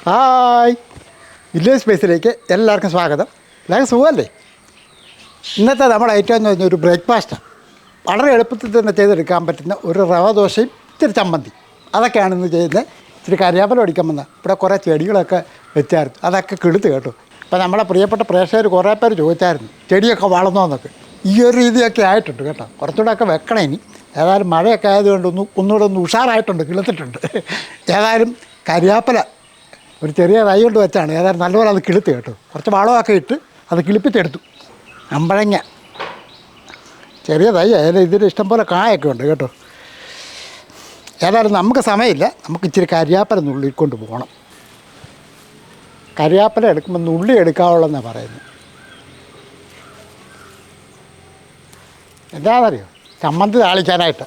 Hi, village സ്പേസിലേക്ക് എല്ലാവർക്കും സ്വാഗതം. എല്ലാവർക്കും സുഖമല്ലേ? ഇന്നത്തെ നമ്മുടെ ഐറ്റം എന്ന് പറഞ്ഞാൽ ഒരു ബ്രേക്ക്ഫാസ്റ്റാണ്. വളരെ എളുപ്പത്തിൽ തന്നെ ചെയ്തെടുക്കാൻ പറ്റുന്ന ഒരു റവ ദോശയും ഇച്ചിരി ചമ്മന്തി, അതൊക്കെയാണ് ഇന്ന് ചെയ്യുന്നത്. ഇച്ചിരി കരിയാപ്പല ഒടിക്കാൻ വന്ന ഇവിടെ കുറേ ചെടികളൊക്കെ വെച്ചായിരുന്നു, അതൊക്കെ കിളുത്ത് കേട്ടോ. അപ്പോൾ നമ്മളെ പ്രിയപ്പെട്ട പ്രേക്ഷകർ കുറേ പേര് ചോദിച്ചായിരുന്നു ചെടിയൊക്കെ വളർന്നോ എന്നൊക്കെ. ഈ ഒരു രീതിയൊക്കെ ആയിട്ടുണ്ട് കേട്ടോ. കുറച്ചുകൂടെ ഒക്കെ വെക്കണം ഇനി. ഏതായാലും മഴയൊക്കെ ആയതുകൊണ്ട് ഒന്നുകൂടെ ഉഷാറായിട്ടുണ്ട്, കിളുത്തിട്ടുണ്ട്. ഏതായാലും കരിയാപ്പല ഒരു ചെറിയ തൈ കൊണ്ട് വെച്ചാണ്, ഏതായാലും നല്ലപോലെ അത് കിളുത്ത് കേട്ടോ. കുറച്ച് വളമൊക്കെ ഇട്ട് അത് കിളിപ്പിച്ചെടുത്തു. അമ്പഴങ്ങ ചെറിയ തൈ, ഏതായാലും ഇതിന് ഇഷ്ടംപോലെ കായൊക്കെ ഉണ്ട് കേട്ടോ. ഏതായാലും നമുക്ക് സമയമില്ല, നമുക്ക് ഇച്ചിരി കരിയാപ്പല നുള്ളിക്കൊണ്ട് പോകണം. കരിയാപ്പല എടുക്കുമ്പോൾ നുള്ളി എടുക്കാവുള്ളതെന്നാണ് പറയുന്നത്. എന്താണെന്നറിയോ? ചമ്മന്തി താളിക്കാനായിട്ട്.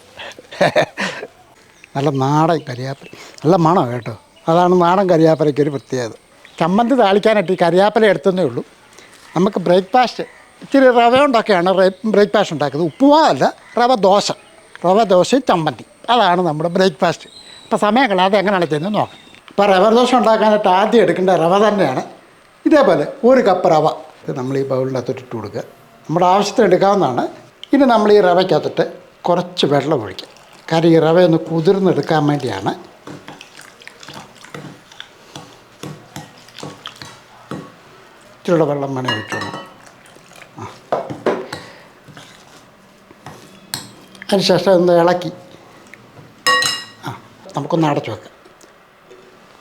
നല്ല നാടൻ കരിയാപ്പല, നല്ല മണം കേട്ടോ. അതാണ് നാടൻ കരിയാപ്പലയ്ക്കൊരു പ്രത്യേകത. ചമ്മന്തി താളിക്കാനായിട്ട് ഈ കരിയാപ്പല എടുത്തതേ ഉള്ളൂ. നമുക്ക് ബ്രേക്ക്ഫാസ്റ്റ് ഇച്ചിരി റവ കൊണ്ടൊക്കെയാണ് ബ്രേക്ക്ഫാസ്റ്റ് ഉണ്ടാക്കുന്നത്. ഉപ്പുമാവല്ല, റവ ദോശയും ചമ്മന്തി, അതാണ് നമ്മുടെ ബ്രേക്ക്ഫാസ്റ്റ്. അപ്പോൾ സമയം കളയാതെ എങ്ങനെയാണ് ചെയ്യുന്നത് നോക്കാം. ഇപ്പോൾ റവ ദോശ ഉണ്ടാക്കാനായിട്ട് ആദ്യം എടുക്കേണ്ട റവ തന്നെയാണ്. ഇതേപോലെ 1 കപ്പ് റവ ഇത് നമ്മൾ ഈ ബൗളിനകത്തോട്ട് ഇട്ട് കൊടുക്കുക. നമ്മുടെ ആവശ്യത്തിന് എടുക്കാവുന്നതാണ്. ഇനി നമ്മൾ ഈ റവയ്ക്കകത്തിട്ട് കുറച്ച് വെള്ളം ഒഴിക്കുക. കാരണം ഈ റവയൊന്ന് കുതിർന്നെടുക്കാൻ വേണ്ടിയാണ്. ഇച്ചിരിയുടെ വെള്ളം വേണേൽ ഒഴിച്ചോളൂ. അതിനുശേഷം ഒന്ന് ഇളക്കി നമുക്കൊന്ന് അടച്ചു വെക്കാം.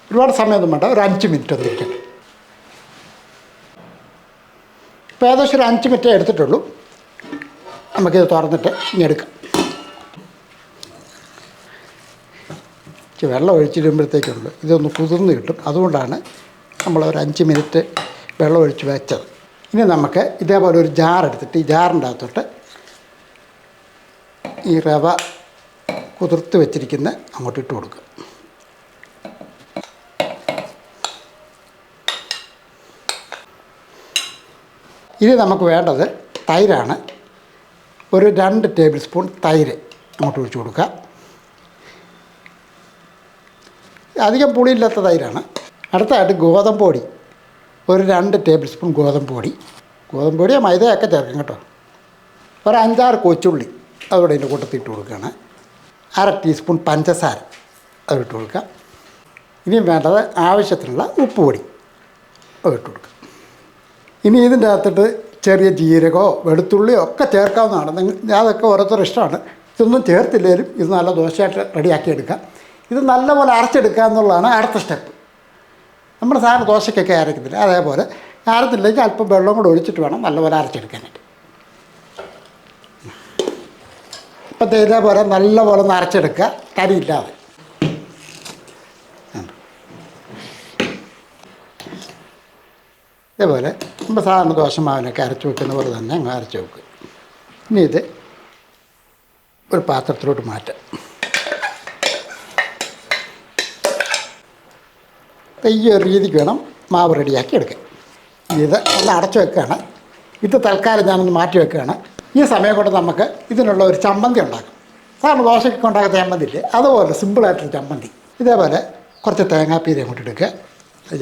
ഒരുപാട് സമയമൊന്നും വേണ്ട, ഒരു 5 മിനിറ്റ് അത് ഇരിക്കണം. ഇപ്പോൾ ഏകദേശം ഒരു 5 മിനിറ്റേ എടുത്തിട്ടുള്ളൂ. നമുക്കിത് തുറന്നിട്ട് ഇനി എടുക്കാം. വെള്ളം ഒഴിച്ചിടുമ്പോഴത്തേക്കുള്ളൂ ഇതൊന്ന് കുതിർന്ന് കിട്ടും. അതുകൊണ്ടാണ് നമ്മളൊരു 5 മിനിറ്റ് വെള്ളം ഒഴിച്ച് വെച്ചത്. ഇനി നമുക്ക് ഇതേപോലെ ഒരു ജാർ എടുത്തിട്ട് ഈ ജാറിൻ്റെ അകത്തോട്ട് ഈ റവ കുതിർത്ത് വെച്ചിരിക്കുന്ന അങ്ങോട്ട് ഇട്ട് കൊടുക്കുക. ഇനി നമുക്ക് വേണ്ടത് തൈരാണ്. ഒരു 2 ടേബിൾ സ്പൂൺ തൈര് അങ്ങോട്ട് ഒഴിച്ച് കൊടുക്കുക. അധികം പുളിയില്ലാത്ത തൈരാണ്. അടുത്തതായിട്ട് ഗോതമ്പ് പൊടി, ഒരു 2 ടേബിൾ സ്പൂൺ ഗോതമ്പ് പൊടിയോ മൈദയൊക്കെ ചേർക്കും കേട്ടോ. ഒരു 5-6 കൊച്ചുള്ളി അതോടെ അതിൻ്റെ കൂട്ടത്തിൽ ഇട്ട് കൊടുക്കുകയാണ്. 1/2 ടീസ്പൂൺ പഞ്ചസാര അതിട്ട് കൊടുക്കുക. ഇനിയും വേണ്ടത് ആവശ്യത്തിനുള്ള ഉപ്പ് പൊടി അതിട്ട് കൊടുക്കുക. ഇനി ഇതിൻ്റെ അകത്തിട്ട് ചെറിയ ജീരകമോ വെളുത്തുള്ളിയോ ഒക്കെ ചേർക്കാവുന്നതാണ്. അതൊക്കെ ഓരോരുത്തരുടെ ഇഷ്ടമാണ്. ഇതൊന്നും ചേർത്തില്ലെങ്കിലും ഇത് നല്ല ദോശയായിട്ട് റെഡിയാക്കി എടുക്കാം. ഇത് നല്ലപോലെ അരച്ചെടുക്കുക എന്നുള്ളതാണ് അടുത്ത സ്റ്റെപ്പ്. നമ്മൾ സാധാരണ ദോശയ്ക്കൊക്കെ അരയ്ക്കത്തില്ല, അതേപോലെ അരത്തില്ലെങ്കിൽ അല്പം വെള്ളം കൂടെ ഒഴിച്ചിട്ട് വേണം നല്ലപോലെ അരച്ചെടുക്കാനായിട്ട്. ഇപ്പം ഇതേപോലെ നല്ലപോലെ ഒന്ന് അരച്ചെടുക്കുക, തരിയില്ലാതെ. ഇതേപോലെ നമ്മൾ സാധാരണ ദോശമാവിനൊക്കെ അരച്ച് വെക്കുന്ന പോലെ തന്നെ അങ്ങ് അരച്ച് വെക്കുക. ഇനി ഇത് ഒരു പാത്രത്തിലോട്ട് മാറ്റാം. ഈ ഒരു രീതിക്ക് വേണം മാവ് റെഡിയാക്കി എടുക്കാൻ. ഇത് ഒന്ന് അടച്ചു വെക്കുകയാണ്. ഇത് തൽക്കാലം ഞാനൊന്ന് മാറ്റി വെക്കുകയാണ്. ഈ സമയം കൊണ്ട് നമുക്ക് ഇതിനുള്ള ഒരു ചമ്മന്തി ഉണ്ടാക്കും. സാധാരണ ദോശയ്ക്ക് ഉണ്ടാക്കുന്ന ചമ്മന്തി ഇല്ലേ, അതുപോലെ സിമ്പിളായിട്ടൊരു ചമ്മന്തി. ഇതേപോലെ കുറച്ച് തേങ്ങാപ്പീര അങ്ങോട്ട് എടുക്കുക,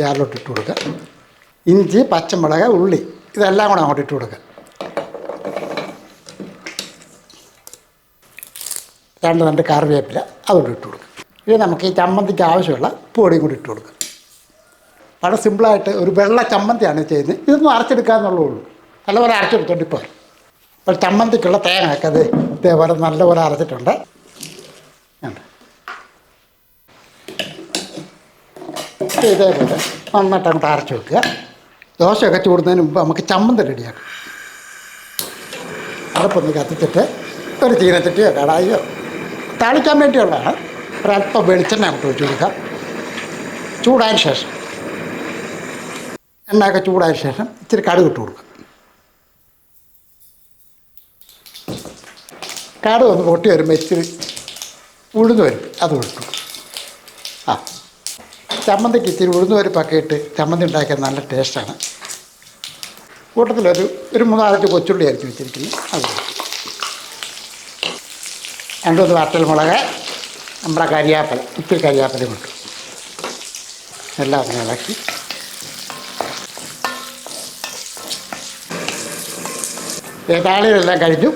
ജാറിലോട്ട് ഇട്ട് കൊടുക്കുക. ഇഞ്ചി, പച്ചമുളക്, ഉള്ളി ഇതെല്ലാം കൂടെ അങ്ങോട്ട് ഇട്ട് കൊടുക്കുക. 2 കറിവേപ്പില അതുകൊണ്ട് ഇട്ട് കൊടുക്കുക. ഇത് നമുക്ക് ഈ ചമ്മന്തിക്ക് ആവശ്യമുള്ള പൊടിയും കൂടി ഇട്ട് കൊടുക്കുക. വളരെ സിമ്പിളായിട്ട് ഒരു വെള്ള ചമ്മന്തിയാണ് ചെയ്യുന്നത്. ഇതൊന്നും അരച്ചെടുക്കാമെന്നുള്ളൂ. നല്ലപോലെ അരച്ചെടുത്തോണ്ട് ഇപ്പോൾ ചമ്മന്തിക്കുള്ള തേങ്ങയൊക്കെ അത് ഇതേപോലെ നല്ലപോലെ അരച്ചിട്ടുണ്ട്. ഇതേപോലെ നന്നായിട്ട് അങ്ങോട്ട് അരച്ച് വെക്കുക. ദോശയൊക്കെ ചൂടുന്നതിന് മുമ്പ് നമുക്ക് ചമ്മന്തി റെഡിയാക്കും. അടുപ്പൊന്ന് കത്തിച്ചിട്ട് ഒരു ചീനച്ചട്ടിയോ കടായിയോ താളിക്കാൻ വേണ്ടിയുള്ളതാണ്. ഒരല്പം വെളിച്ചെണ്ണ അങ്ങോട്ട് ഒഴിച്ച് കൊടുക്കാം. ചൂടായതിന് ശേഷം എണ്ണയൊക്കെ ചൂടായ ശേഷം ഇച്ചിരി കടുക് ഇട്ട് കൊടുക്കുക. കടുക് ഒന്ന് പൊട്ടി വരുമ്പോൾ ഇച്ചിരി ഉഴുന്ന് പരിപ്പ് അത് ഇട്ടു. ചമ്മന്തിക്ക് ഇച്ചിരി ഉഴുന്ന് പരിപ്പൊക്കെ ഇട്ട് ചമ്മന്തി ഉണ്ടാക്കിയാൽ നല്ല ടേസ്റ്റാണ്. കൂട്ടത്തിലൊരു 3-4 കൊച്ചുള്ളി അരിച്ച് വെച്ചിരിക്കുന്നു, അത് 2-3 വറ്റൽമുളക്, നമ്മുടെ കരിയാപ്പല, ഇത്തിരി കരിയാപ്പല ഇട്ടു. എല്ലാം ഒന്ന് ഇളക്കി താളികളെല്ലാം കഴിഞ്ഞു.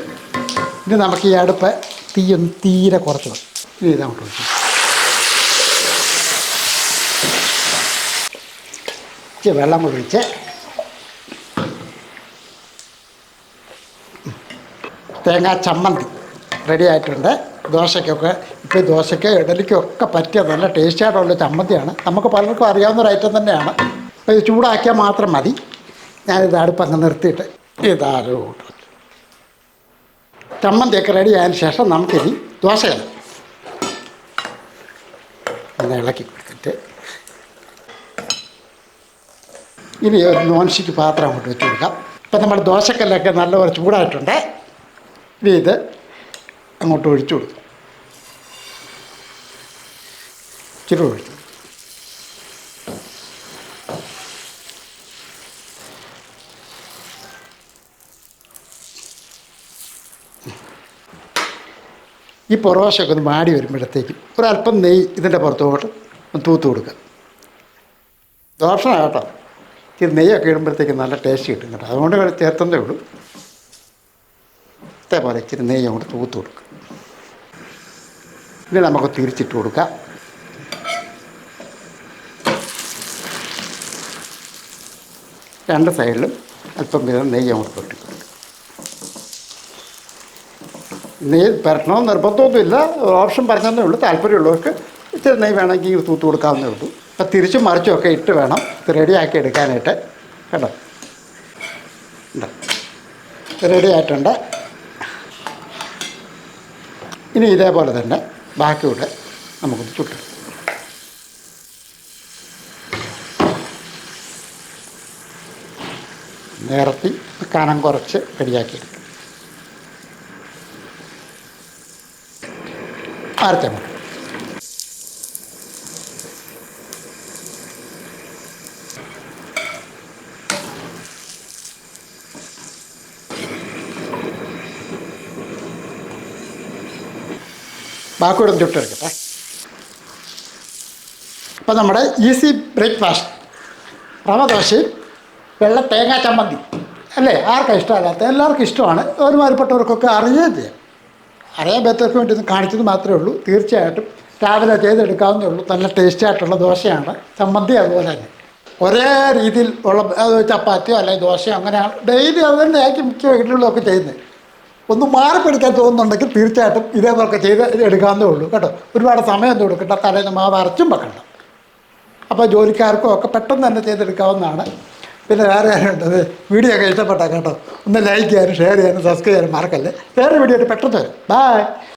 ഇനി നമുക്ക് ഈ അടുപ്പ് തീയൊന്ന് തീരെ കുറച്ച് വേണം. ഇനി ഇതങ്ങോട്ട് വെച്ചു ഇച്ചിരി വെള്ളം ഒഴിച്ച് തേങ്ങാ ചമ്മന്തി റെഡി ആയിട്ടുണ്ട്. ദോശയ്ക്കൊക്കെ ഇപ്പോൾ ദോശയ്ക്ക് ഇഡലിക്കൊക്കെ പറ്റിയ നല്ല ടേസ്റ്റായിട്ടുള്ള ചമ്മന്തിയാണ്. നമുക്ക് പലർക്കും അറിയാവുന്നൊരു ഐറ്റം തന്നെയാണ്. അപ്പോൾ ഇത് ചൂടാക്കിയാൽ മാത്രം മതി. ഞാനിത് അടുപ്പങ്ങ് നിർത്തിയിട്ട് ഇതാരോ ചമ്മന്തിയൊക്കെ റെഡി ആയതിന് ശേഷം നമുക്കിനി ദോശയാണ് ഒന്ന് ഇളക്കി കൊടുത്തിട്ട് ഇനി ഒരു നോൺ സ്റ്റിക്ക് പാത്രം അങ്ങോട്ട് വെച്ച് കൊടുക്കാം. ഇപ്പം നമ്മുടെ ദോശക്കല്ലൊക്കെ നല്ലപോലെ ചൂടായിട്ടുണ്ട്. ഇനി ഇത് അങ്ങോട്ട് ഒഴിച്ചു കൊടുക്കും. ഇച്ചിരി ഒഴിച്ചു ഈ പൊറോശയൊക്കെ ഒന്ന് മാടി വരുമ്പോഴത്തേക്കും ഒരല്പം നെയ്യ് ഇതിൻ്റെ പുറത്തോട്ട് ഒന്ന് തൂത്ത് കൊടുക്കുക. ദോഷമാണ് കേട്ടോ. ഇത് നെയ്യൊക്കെ ഇടുമ്പോഴത്തേക്കും നല്ല ടേസ്റ്റ് കിട്ടും കേട്ടോ. അതുകൊണ്ട് ചേർത്തതേ ഉള്ളൂ. ഇതേപോലെ ഇച്ചിരി നെയ്യ് അങ്ങോട്ട് തൂത്ത് കൊടുക്കുക. ഇനി നമുക്ക് തിരിച്ചിട്ട് കൊടുക്കാം. രണ്ട് സൈഡിലും അല്പം വീതം നെയ്യ് അങ്ങോട്ട് തൊട്ടി കൊടുക്കുക. നെയ്യ് പരട്ടണമെന്ന് നിർബന്ധമൊന്നുമില്ല, ഓപ്ഷൻ പറഞ്ഞതേ ഉള്ളൂ. താല്പര്യമുള്ളവർക്ക് ഇച്ചിരി നെയ്യ് വേണമെങ്കിൽ തൂത്ത് കൊടുക്കാവുന്നേ ഉള്ളൂ. അപ്പം തിരിച്ചും മറിച്ചുമൊക്കെ ഇട്ട് വേണം ഇത് റെഡിയാക്കി എടുക്കാനായിട്ട് കേട്ടോ. റെഡി ആയിട്ടുണ്ട്. ഇനി ഇതേപോലെ തന്നെ ബാക്കിയൂടെ നമുക്കൊന്ന് ചുട്ടെടുക്കാം. നേരത്തി കനം കുറച്ച് റെഡിയാക്കിയെടുക്കും. അരച്ചമ ബാക്കിയോടെ ചുട്ടെടുക്കട്ടെ. അപ്പം നമ്മുടെ ഈസി ബ്രേക്ക്ഫാസ്റ്റ് റവ ദോശയും വെള്ള തേങ്ങാ ചമ്മന്തി അല്ലേ, ആർക്കാണ് ഇഷ്ടമല്ലാത്ത? എല്ലാവർക്കും ഇഷ്ടമാണ്. ഒരുമാതിരിപ്പെട്ടവർക്കൊക്കെ അറിയുകയും ചെയ്യാം. അറിയാൻ പറ്റവർക്ക് വേണ്ടി ഒന്ന് കാണിച്ചത് മാത്രമേ ഉള്ളൂ. തീർച്ചയായിട്ടും രാവിലെ ചെയ്തെടുക്കാവുന്നേ ഉള്ളൂ. നല്ല ടേസ്റ്റായിട്ടുള്ള ദോശയാണ്. ചമ്മന്തി അതുപോലെ തന്നെ ഒരേ രീതിയിൽ ഉള്ള ചപ്പാത്തിയോ അല്ലെങ്കിൽ ദോശയോ അങ്ങനെയാണ് ഡെയിലി അത് തന്നെ ആക്കി മിക്ക വീട്ടിലുള്ളതൊക്കെ ചെയ്യുന്നത്. ഒന്ന് മാറിപ്പിടിക്കാൻ തോന്നുന്നുണ്ടെങ്കിൽ തീർച്ചയായിട്ടും ഇതേപോലൊക്കെ ചെയ്ത് എടുക്കാവുന്നേ ഉള്ളൂ കേട്ടോ. ഒരുപാട് സമയം കൊടുക്കണ്ട, തലേന്ന് മാവ് അരച്ചും വെക്കണ്ട. അപ്പോൾ ജോലിക്കാർക്കും ഒക്കെ പെട്ടെന്ന് തന്നെ ചെയ്തെടുക്കാവുന്നതാണ്. പിന്നെ വേറെ കാര്യമുണ്ടത്, വീഡിയോ ഒക്കെ ഇഷ്ടപ്പെട്ടാൽ കേട്ടോ ഒന്ന് ലൈക്ക് ചെയ്യാനും ഷെയർ ചെയ്യാനും സബ്സ്ക്രൈബ് ചെയ്യാനും മറക്കല്ലേ. വേറെ വീഡിയോ ആയിട്ട് പെട്ടെന്ന് വരും. ബൈ.